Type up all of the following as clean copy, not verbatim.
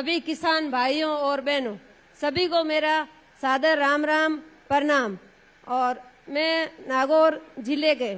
सभी किसान भाइयों और बहनों, सभी को मेरा सादर राम राम प्रणाम। और मैं नागौर जिले के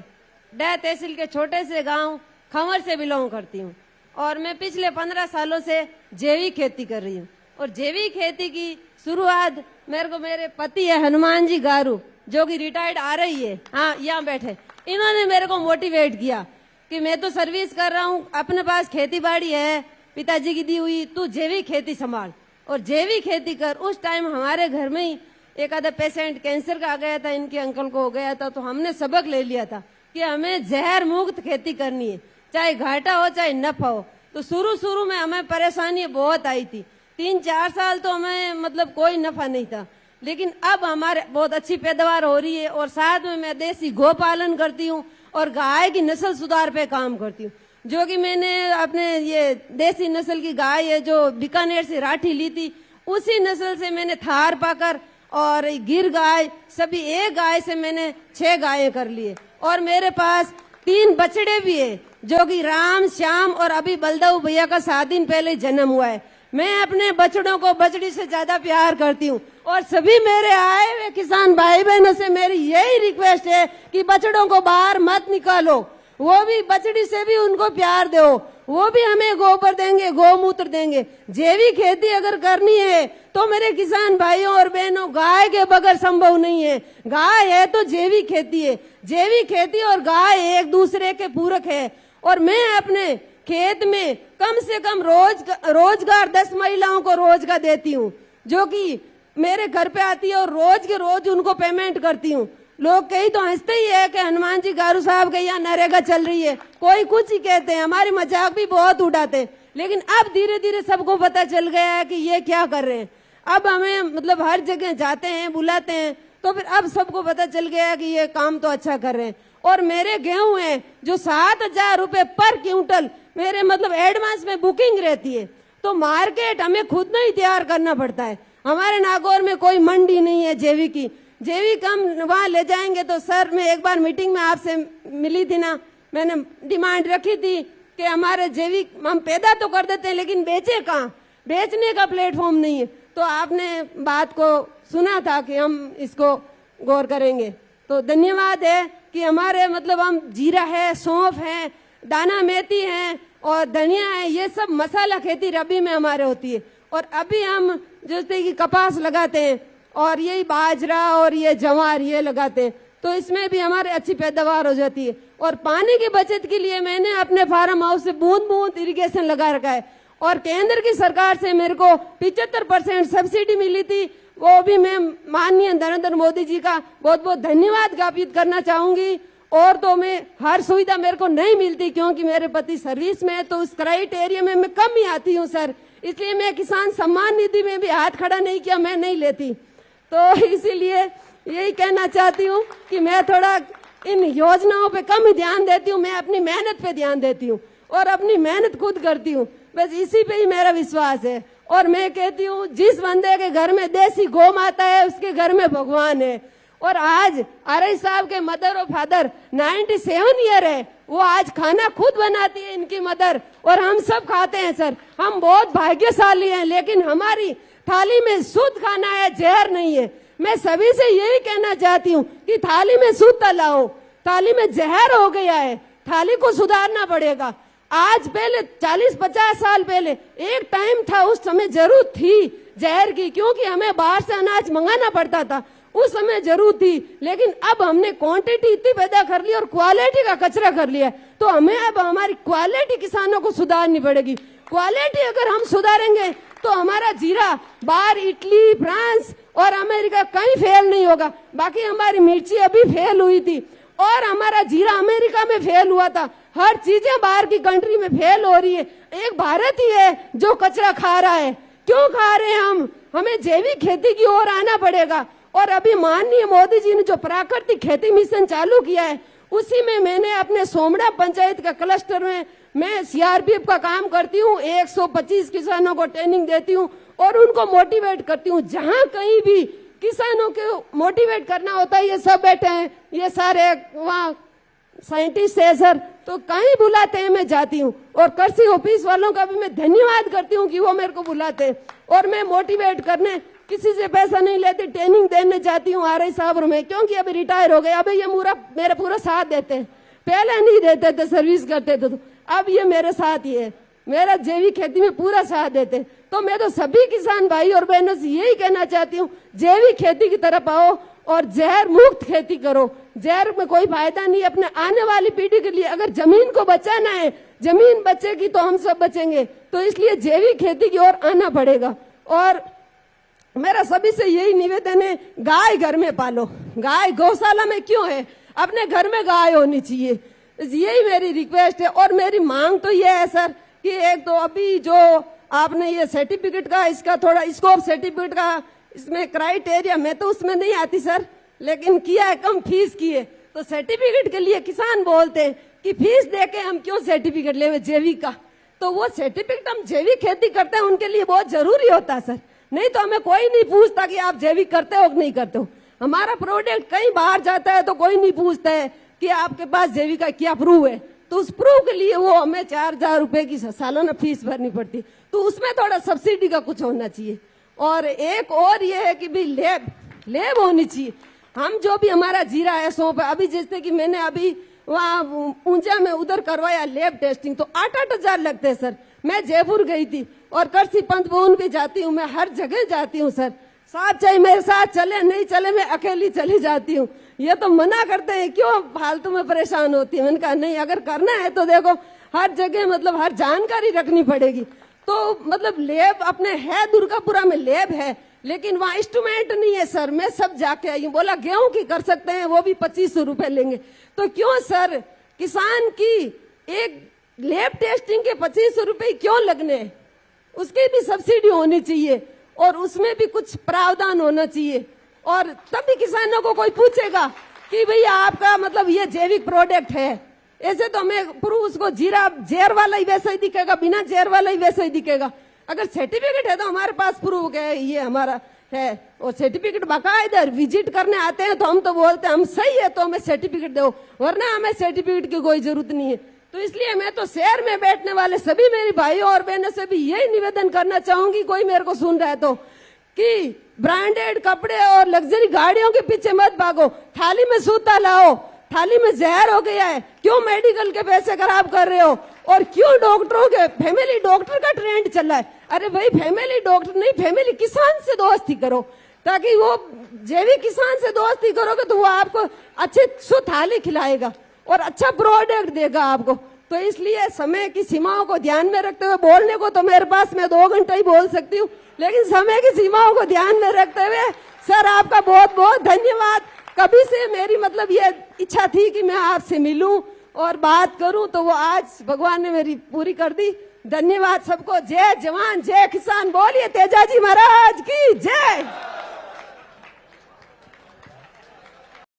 डह तहसील के छोटे से गांव खंवर से बिलोंग करती हूं और मैं पिछले 15 सालों से जैविक खेती कर रही हूं। और जैविक खेती की शुरुआत मेरे पति है हनुमान जी गारू, जो कि रिटायर्ड आ रही है, हाँ यहाँ बैठे, इन्होंने मेरे को मोटिवेट किया कि मैं तो सर्विस कर रहा हूँ, अपने पास खेती बाड़ी है पिताजी की दी हुई, तू जैविक खेती संभाल और जैविक खेती कर। उस टाइम हमारे घर में ही एक आधा पेशेंट कैंसर का आ गया था, इनके अंकल को हो गया था, तो हमने सबक ले लिया था कि हमें जहर मुक्त खेती करनी है, चाहे घाटा हो चाहे नफा हो। तो शुरू में हमें परेशानी बहुत आई थी, 3-4 साल तो हमें कोई नफा नहीं था, लेकिन अब हमारे बहुत अच्छी पैदावार हो रही है। और साथ में मैं देसी गौ पालन करती हूँ और गाय की नस्ल सुधार पे काम करती हूँ, जो कि मैंने अपने ये देसी नस्ल की गाय है जो बीकानेर से राठी ली थी, उसी नस्ल से मैंने थार पाकर और गिर गाय सभी एक गाय से मैंने 6 गायें कर लिए। और मेरे पास 3 बछड़े भी है, जो कि राम श्याम और अभी बलदाऊ भैया का 7 दिन पहले जन्म हुआ है। मैं अपने बछड़ों को बछड़ी से ज्यादा प्यार करती हूँ और सभी मेरे आए हुए किसान भाई बहनों से मेरी यही रिक्वेस्ट है कि बछड़ों को बाहर मत निकालो, वो भी बछड़ी से भी उनको प्यार दो, वो भी हमें गोबर देंगे, गौमूत्र देंगे। जैविक खेती अगर करनी है तो मेरे किसान भाइयों और बहनों, गाय के बगैर संभव नहीं है। गाय है तो जैविक खेती है, जैविक खेती और गाय एक दूसरे के पूरक है। और मैं अपने खेत में कम से कम रोजगार 10 महिलाओं को रोजगार देती हूँ, जो कि मेरे घर पे आती है और रोज के रोज उनको पेमेंट करती हूँ। लोग कई तो हंसते ही है कि हनुमान जी गारू साहब के यहाँ नरेगा चल रही है, कोई कुछ ही कहते हैं, हमारी मजाक भी बहुत उड़ाते हैं, लेकिन अब धीरे धीरे सबको पता चल गया है कि ये क्या कर रहे हैं। अब हमें हर जगह जाते हैं, बुलाते हैं, तो फिर अब सबको पता चल गया है कि ये काम तो अच्छा कर रहे हैं। और मेरे गेहूं है जो 7,000 रुपए पर क्विंटल मेरे एडवांस में बुकिंग रहती है, तो मार्केट हमें खुद नहीं तैयार करना पड़ता है। हमारे नागौर में कोई मंडी नहीं है जैविक की, जैविक हम वहां ले जाएंगे तो सर, मैं एक बार मीटिंग में आपसे मिली थी ना, मैंने डिमांड रखी थी कि हमारे जैविक हम पैदा तो कर देते हैं लेकिन बेचे कहाँ, बेचने का प्लेटफॉर्म नहीं है। तो आपने बात को सुना था कि हम इसको गौर करेंगे। तो धन्यवाद है कि हमारे हम जीरा है, सौंफ है, दाना मेथी है और धनिया है, ये सब मसाला खेती रबी में हमारे होती है। और अभी हम जैसे कि कपास लगाते हैं और यही बाजरा और ये जवार ये लगाते हैं, तो इसमें भी हमारे अच्छी पैदावार हो जाती है। और पानी की बचत के लिए मैंने अपने फार्म हाउस से बूंद बूंद इरिगेशन लगा रखा है और केंद्र की सरकार से मेरे को 75% सब्सिडी मिली थी, वो भी मैं माननीय नरेंद्र मोदी जी का बहुत बहुत धन्यवाद ज्ञापित करना चाहूंगी। और तो मैं हर सुविधा मेरे को नहीं मिलती क्योंकि मेरे पति सर्विस में है, तो उस क्राइटेरिया में मैं कम ही आती हूँ सर, इसलिए मैं किसान सम्मान निधि में भी हाथ खड़ा नहीं किया, मैं नहीं लेती। तो इसीलिए यही कहना चाहती हूँ कि मैं थोड़ा इन योजनाओं पे कम ध्यान देती हूँ, मैं अपनी मेहनत पे ध्यान देती हूँ और अपनी मेहनत खुद करती हूँ, बस इसी पे ही मेरा विश्वास है। और मैं कहती हूँ जिस बंदे के घर में देसी गौ माता है उसके घर में भगवान है। और आज आरई साहब के मदर और फादर 97 ईयर है, वो आज खाना खुद बनाती है इनकी मदर और हम सब खाते हैं सर, हम बहुत भाग्यशाली हैं। लेकिन हमारी थाली में शुद्ध खाना है, जहर नहीं है। मैं सभी से यही कहना चाहती हूँ कि थाली में शुद्ध लाओ, थाली में जहर हो गया है, थाली को सुधारना पड़ेगा। आज पहले 40-50 साल पहले एक टाइम था, उस समय जरूरत थी जहर की, क्योंकि हमें बाहर से अनाज मंगाना पड़ता था, उस समय जरूरत थी। लेकिन अब हमने क्वांटिटी इतनी पैदा कर ली और क्वालिटी का कचरा कर लिया, तो हमें अब हमारी क्वालिटी किसानों को सुधारनी पड़ेगी। क्वालिटी अगर हम सुधारेंगे तो हमारा जीरा बाहर इटली, फ्रांस और अमेरिका कहीं फेल नहीं होगा। बाकी हमारी मिर्ची अभी फेल हुई थी और हमारा जीरा अमेरिका में फेल हुआ था, हर चीजें बाहर की कंट्री में फेल हो रही है। एक भारत ही है जो कचरा खा रहा है। क्यों खा रहे हैं हम? हमें जैविक खेती की ओर आना पड़ेगा। और अभी माननीय मोदी जी ने जो प्राकृतिक खेती मिशन चालू किया है, उसी में मैंने अपने सोमड़ा पंचायत का क्लस्टर में मैं सीआरपीएफ का काम करती हूँ, 125 किसानों को ट्रेनिंग देती हूँ और उनको मोटिवेट करती हूँ। जहाँ कहीं भी किसानों को मोटिवेट करना होता है, ये सब बैठे हैं, ये सारे वहाँ साइंटिस्ट है सर, तो कहीं बुलाते हैं मैं जाती हूँ। और कृषि ऑफिस वालों का भी मैं धन्यवाद करती हूँ कि वो मेरे को बुलाते हैं। और मैं मोटिवेट करने किसी से पैसा नहीं लेती, ट्रेनिंग देने जाती हूँ RI साहब में, क्योंकि अभी रिटायर हो गए। अभी ये मेरा पूरा साथ देते हैं, पहले नहीं देते थे, सर्विस करते थे, तो अब ये मेरे साथ ही है, मेरा जैविक खेती में पूरा साथ देते हैं। तो मैं तो सभी किसान भाई और बहनों से यही कहना चाहती हूँ, जैविक खेती की तरफ आओ और जहर मुक्त खेती करो। जहर में कोई फायदा नहीं। अपने आने वाली पीढ़ी के लिए अगर जमीन को बचाना है, जमीन बचेगी तो हम सब बचेंगे। तो इसलिए जैविक खेती की ओर आना पड़ेगा। और मेरा सभी से यही निवेदन है, गाय घर में पालो। गाय गौशाला में क्यों है, अपने घर में गाय होनी चाहिए। यही मेरी रिक्वेस्ट है। और मेरी मांग तो ये है सर कि एक तो अभी जो आपने ये सर्टिफिकेट का, इसका थोड़ा स्कोप सर्टिफिकेट का इसमें क्राइटेरिया, मैं तो उसमें नहीं आती सर, लेकिन किया है कम फीस की है। तो सर्टिफिकेट के लिए किसान बोलते हैं कि फीस देके हम क्यों सर्टिफिकेट ले जैविक का। तो वो सर्टिफिकेट हम जैविक खेती करते हैं उनके लिए बहुत जरूरी होता है सर। नहीं तो हमें कोई नहीं पूछता कि आप जैविक करते हो कि नहीं करते हो। हमारा प्रोडक्ट कहीं बाहर जाता है तो कोई नहीं पूछता है कि आपके पास जैविक का क्या प्रूफ है। तो उस प्रूफ के लिए वो हमें 4,000 रुपए की सालाना फीस भरनी पड़ती। तो उसमें थोड़ा सब्सिडी का कुछ होना चाहिए। और एक और ये है कि भी लेब होनी चाहिए। हम जो भी हमारा जीरा है सौंप, अभी जैसे कि मैंने अभी वहाँ ऊंचा में उधर करवाया लेब टेस्टिंग, तो 8-8 हजार लगते हैं सर। मैं जयपुर गई थी और कृषि पंत भवन भी जाती हूँ, मैं हर जगह जाती हूँ सर। साथ चाहे मेरे साथ चले, नहीं चले मैं अकेली चली जाती हूँ। ये तो मना करते हैं, क्यों फालतू में परेशान होती है। मैंने कहा नहीं, अगर करना है तो देखो हर जगह मतलब हर जानकारी रखनी पड़ेगी। तो मतलब लेब अपने है, दुर्गापुरा में लेब है, लेकिन वहाँ इंस्ट्रूमेंट नहीं है सर। मैं सब जाके आई हूँ, बोला गेहूं की कर सकते हैं, वो भी 2500 रुपए लेंगे। तो क्यों सर, किसान की एक लेब टेस्टिंग के 2500 रुपए क्यों लगने, उसकी भी सब्सिडी होनी चाहिए और उसमें भी कुछ प्रावधान होना चाहिए। और तभी किसानों को कोई पूछेगा कि भैया आपका मतलब ये जैविक प्रोडक्ट है। ऐसे तो हमें प्रूफ उसको जीरा जहर वाला ही वैसा ही दिखेगा, बिना जहर वाला ही वैसा ही दिखेगा। अगर सर्टिफिकेट है तो हमारे पास प्रूफ है ये हमारा है, और सर्टिफिकेट बाकायदा विजिट करने आते हैं तो हम तो बोलते हैं हम सही है तो हमें सर्टिफिकेट दो, वरना हमें सर्टिफिकेट की कोई जरूरत नहीं है। तो इसलिए मैं तो शहर में बैठने वाले सभी मेरी भाइयों और बहनों से भी यही निवेदन करना चाहूंगी, कोई मेरे को सुन रहा है तो, कि ब्रांडेड कपड़े और लग्जरी गाड़ियों के पीछे मत भागो। थाली में सूता लाओ, थाली में जहर हो गया है, क्यों मेडिकल के पैसे खराब कर रहे हो। और क्यों डॉक्टरों के फैमिली डॉक्टर का ट्रेंड चल रहा है। अरे भाई फैमिली डॉक्टर नहीं, फैमिली किसान से दोस्ती करो, ताकि वो जैविक किसान से दोस्ती करोगे तो वो आपको अच्छी थाली खिलाएगा और अच्छा प्रोडक्ट देगा आपको। तो इसलिए समय की सीमाओं को ध्यान में रखते हुए, बोलने को तो मेरे पास मैं 2 घंटा ही बोल सकती हूँ, लेकिन समय की सीमाओं को ध्यान में रखते हुए सर आपका बहुत बहुत धन्यवाद। कभी से मेरी मतलब ये इच्छा थी कि मैं आपसे मिलूं और बात करूं, तो वो आज भगवान ने मेरी पूरी कर दी। धन्यवाद सबको। जय जवान जय किसान, बोलिए तेजाजी महाराज की जय।